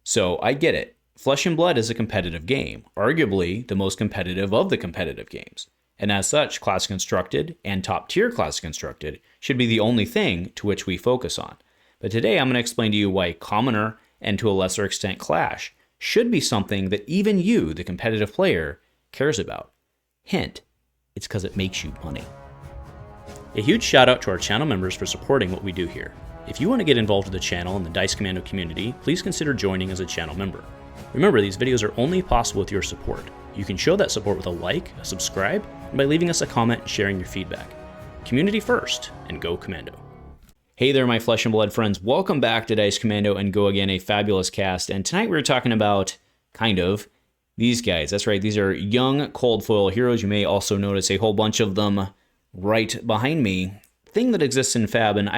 So I get it. Flesh and Blood is a competitive game, arguably the most competitive of the competitive games. And as such, Classic Constructed and top tier Classic Constructed should be the only thing to which we focus on. But today I'm going to explain to you why Commoner and to a lesser extent Clash should be something that even you, the competitive player, cares about. Hint, it's because it makes you money. A huge shout out to our channel members for supporting what we do here. If you want to get involved with the channel and the Dice Commando community, please consider joining as a channel member. Remember, these videos are only possible with your support. You can show that support with a like, a subscribe, and by leaving us a comment and sharing your feedback. Community first, and go Commando. Hey there, my Flesh and Blood friends. Welcome back to Dice Commando and Go Again, a fabulous cast. And tonight we're talking about, these guys. That's right, these are young cold foil heroes. You may also notice a whole bunch of them right behind me. Thing that exists in Fab, and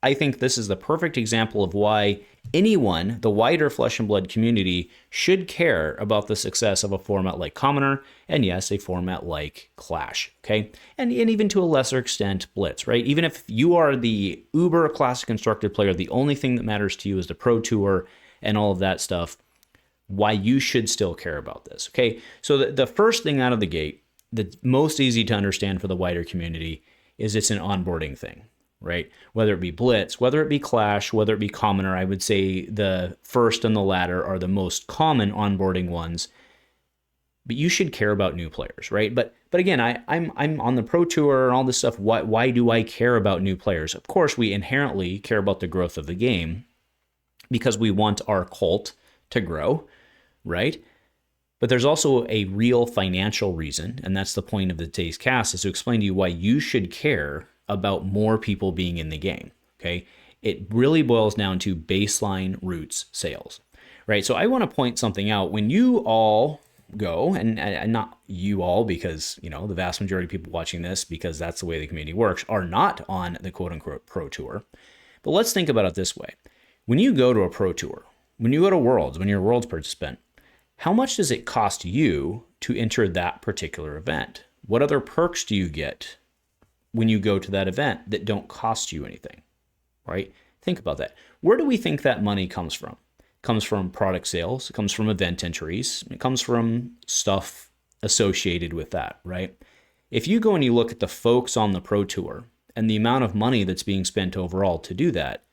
I think this is the perfect example of why anyone, the wider Flesh and Blood community, should care about the success of a format like Commoner, and yes, a format like Clash, okay? And even to a lesser extent, Blitz, right? Even if you are the uber Classic Constructed player, the only thing that matters to you is the Pro Tour and all of that stuff, why you should still care about this, okay? So the first thing out of the gate, the most easy to understand for the wider community, is it's an onboarding thing. Right? Whether it be Blitz, whether it be Clash, whether it be Commoner, I would say the first and the latter are the most common onboarding ones. But you should care about new players, right? But again, I'm on the Pro Tour and all this stuff. Why do I care about new players? Of course, we inherently care about the growth of the game because we want our cult to grow, right? But there's also a real financial reason, and that's the point of today's cast, is to explain to you why you should care about more people being in the game, okay? It really boils down to baseline roots sales, right? So I want to point something out. When you all go, and not you all because, you know, the vast majority of people watching this, because that's the way the community works, are not on the quote-unquote Pro Tour. But let's think about it this way. When you go to a Pro Tour, when you go to Worlds, when you're a Worlds participant, how much does it cost you to enter that particular event? What other perks do you get when you go to that event that don't cost you anything, right? Think about that. Where do we think that money comes from? It comes from product sales. It comes from event entries. It comes from stuff associated with that, right? If you go and you look at the folks on the Pro Tour and the amount of money that's being spent overall to do that,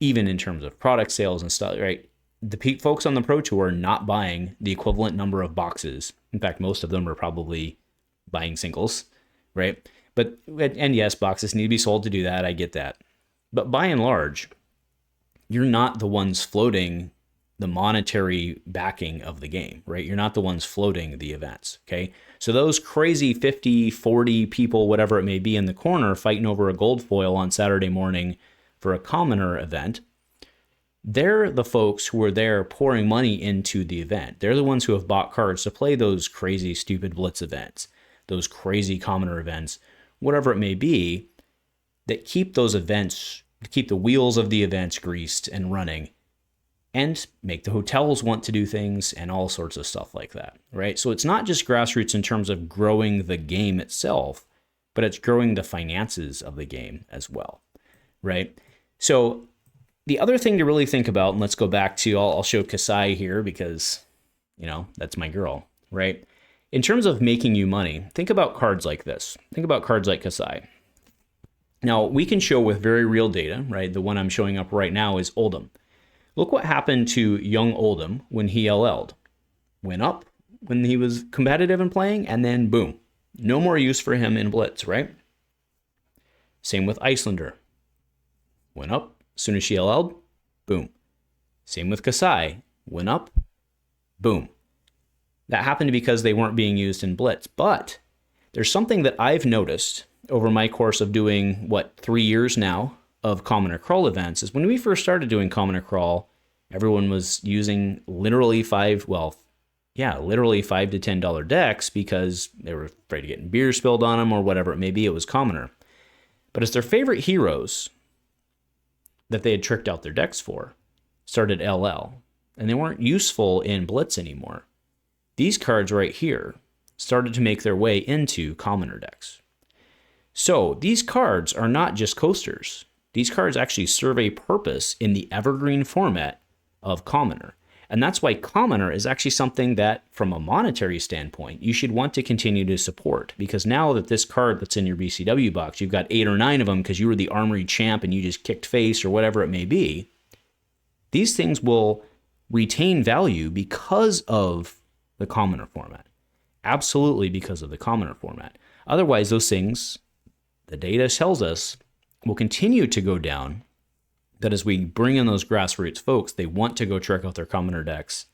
even in terms of product sales and stuff, right? The folks on the Pro Tour are not buying the equivalent number of boxes. In fact, most of them are probably buying singles, right? But, and yes, boxes need to be sold to do that. I get that. But by and large, you're not the ones floating the monetary backing of the game, right? You're not the ones floating the events, okay? So those crazy 50, 40 people, whatever it may be in the corner fighting over a gold foil on Saturday morning for a Commoner event, they're the folks who are there pouring money into the event. They're the ones who have bought cards to play those crazy, stupid Blitz events, those crazy Commoner events, whatever it may be, that keep those events, keep the wheels of the events greased and running, and make the hotels want to do things and all sorts of stuff like that, right? So it's not just grassroots in terms of growing the game itself, but it's growing the finances of the game as well, right? So the other thing to really think about, and let's go back to, I'll show Kassai here because, you know, that's my girl, right? In terms of making you money, think about cards like this. Think about cards like Kassai. Now, we can show with very real data, right? The one I'm showing up right now is Oldhim. Look what happened to young Oldhim when he LL'd. Went up when he was competitive and playing, and then boom. No more use for him in Blitz, right? Same with Icelander. Went up, as soon as she LL'd, boom. Same with Kassai. Went up, boom. That happened because they weren't being used in Blitz. But there's something that I've noticed over my course of doing, 3 years now of Commoner Crawl events, is when we first started doing Commoner Crawl, everyone was using literally $5 to $10 decks because they were afraid of getting beer spilled on them or whatever it may be. It was Commoner. But as their favorite heroes that they had tricked out their decks for started LL, and they weren't useful in Blitz anymore, these cards right here started to make their way into Commoner decks. So these cards are not just coasters. These cards actually serve a purpose in the evergreen format of Commoner. And that's why Commoner is actually something that, from a monetary standpoint, you should want to continue to support. Because now that this card that's in your BCW box, you've got 8 or 9 of them because you were the Armory champ and you just kicked face or whatever it may be, these things will retain value because of the Commoner format. Absolutely because of the Commoner format. Otherwise, those things, the data tells us, will continue to go down. That as we bring in those grassroots folks, they want to go check out their Commoner decks,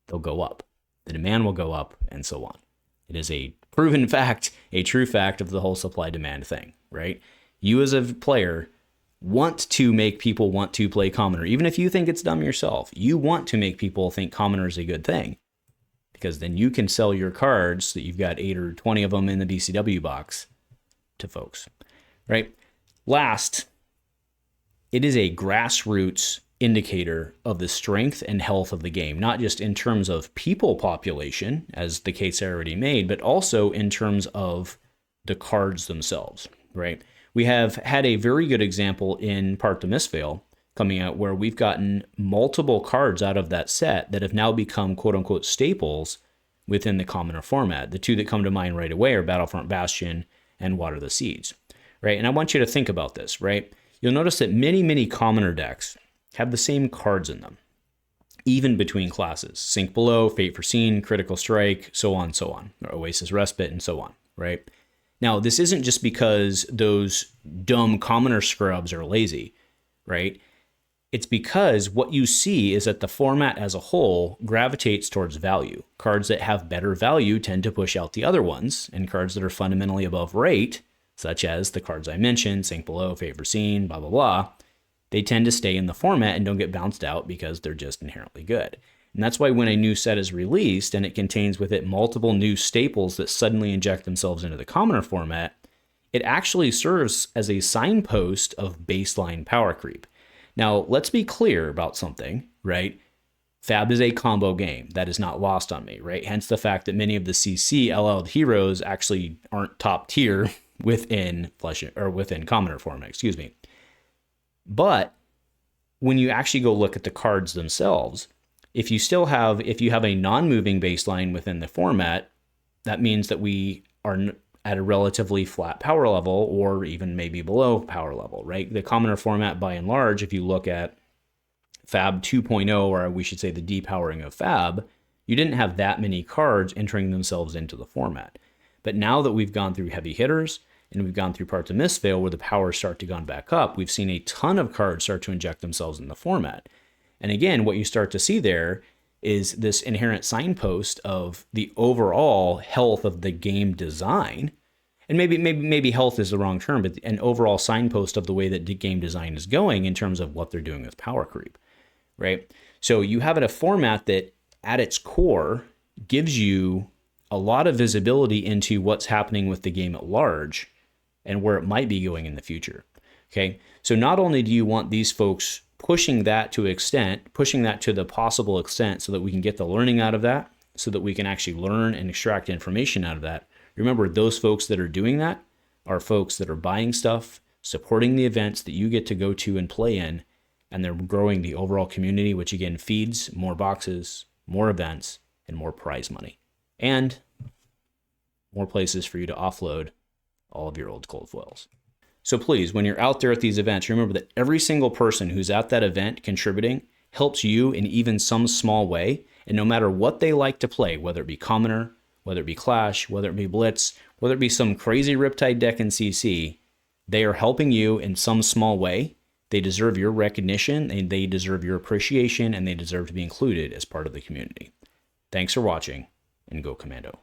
they'll go up. The demand will go up, and so on. It is a proven fact, a true fact of the whole supply-demand thing, right? You as a player want to make people want to play Commoner. Even if you think it's dumb yourself, you want to make people think Commoner is a good thing. Because then you can sell your cards that you've got 8 or 20 of them in the BCW box to folks, right? Last, it is a grassroots indicator of the strength and health of the game, not just in terms of people population, as the case I already made, but also in terms of the cards themselves, right? We have had a very good example in Part the Mistveil coming out where we've gotten multiple cards out of that set that have now become quote-unquote staples within the Commoner format. The two that come to mind right away are Battlefront Bastion and Water the Seeds, right? And I want you to think about this, right? You'll notice that many Commoner decks have the same cards in them, even between classes. Sink Below, Fate Foreseen, Critical Strike, so on, or Oasis Respite, and so on, right? Now, this isn't just because those dumb Commoner scrubs are lazy, right? It's because what you see is that the format as a whole gravitates towards value. Cards that have better value tend to push out the other ones, and cards that are fundamentally above rate, such as the cards I mentioned, Sink Below, Fate Foreseen, blah, blah, blah, they tend to stay in the format and don't get bounced out because they're just inherently good. And that's why when a new set is released and it contains with it multiple new staples that suddenly inject themselves into the Commoner format, it actually serves as a signpost of baseline power creep. Now, let's be clear about something, right? Fab is a combo game. That is not lost on me, right? Hence the fact that many of the CC LL'd heroes actually aren't top tier within Commoner format, But when you actually go look at the cards themselves, if you have a non-moving baseline within the format, that means that we are at a relatively flat power level or even maybe below power level, right? The Commoner format by and large, if you look at Fab 2.0, or we should say the depowering of Fab, you didn't have that many cards entering themselves into the format. But now that we've gone through heavy hitters and we've gone through Parts of Mistveil where the powers start to gone back up, we've seen a ton of cards start to inject themselves in the format. And again, what you start to see there is this inherent signpost of the overall health of the game design. And maybe health is the wrong term, but an overall signpost of the way that the game design is going in terms of what they're doing with power creep, right? So you have a format that at its core gives you a lot of visibility into what's happening with the game at large and where it might be going in the future. Okay, so not only do you want these folks pushing that to the possible extent so that we can get the learning out of that, so that we can actually learn and extract information out of that. Remember, those folks that are doing that are folks that are buying stuff, supporting the events that you get to go to and play in, and they're growing the overall community, which again feeds more boxes, more events, and more prize money. And more places for you to offload all of your old cold foils. So please, when you're out there at these events, remember that every single person who's at that event contributing helps you in even some small way. And no matter what they like to play, whether it be Commoner, whether it be Clash, whether it be Blitz, whether it be some crazy Riptide deck in CC, they are helping you in some small way. They deserve your recognition, and they deserve your appreciation, and they deserve to be included as part of the community. Thanks for watching, and go Commando.